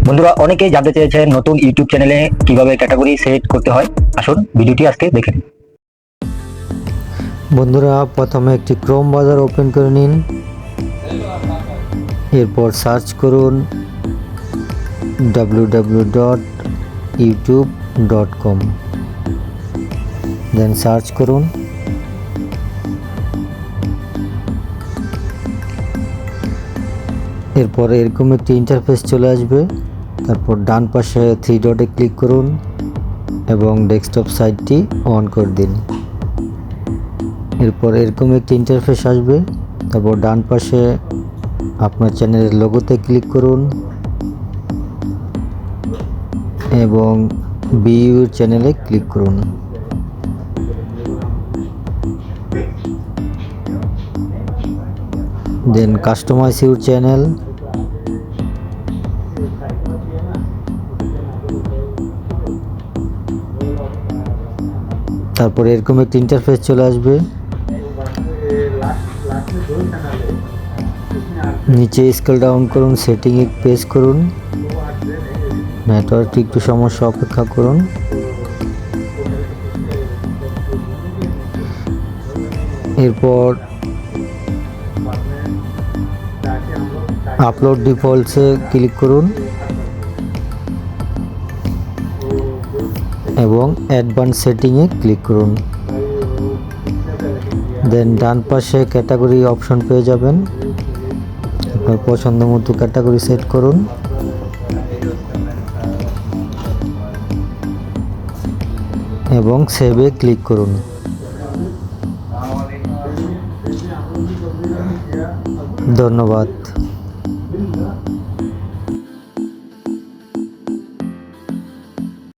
বন্ধুরা অনেকেই জানতে চেয়েছেন নতুন ইউটিউব চ্যানেলে কিভাবে ক্যাটাগরি সেট করতে হয়। আসুন ভিডিওটি আজকে দেখে নিন। বন্ধুরা প্রথমে একটি ক্রোম ব্রাউজার ওপেন করে নিন। এরপর সার্চ করুন www.youtube.com, দেন সার্চ করুন। এরপর এরকম একটি ইন্টারফেস চলে আসবে। তারপর ডান পাশে থ্রি ডটে ক্লিক করুন এবং ডেস্কটপ সাইটটি অন করে দিন। এরপর এরকম একটি ইন্টারফেস আসবে। তারপর ডান পাশে আপনার চ্যানেলের লোগোতে ক্লিক করুন এবং ভিউ চ্যানেলে ক্লিক করুন। দেন কাস্টমাইজ ইউর চ্যানেল। তারপর এরকম একটি ইন্টারফেস চলে আসবে। নিচে স্ক্রল ডাউন করুন, সেটিংয়ে প্রেস করুন। নেটওয়ার্কটি একটু সমস্যা, অপেক্ষা করুন। এরপর আপলোড ডিফল্টসে ক্লিক করুন এবং অ্যাডভান্স সেটিংয়ে ক্লিক করুন। দেন ডান পাশে ক্যাটাগরি অপশন পেয়ে যাবেন। আপনার পছন্দ মতো ক্যাটাগরি সেট করুন এবং সেভে ক্লিক করুন। ধন্যবাদ।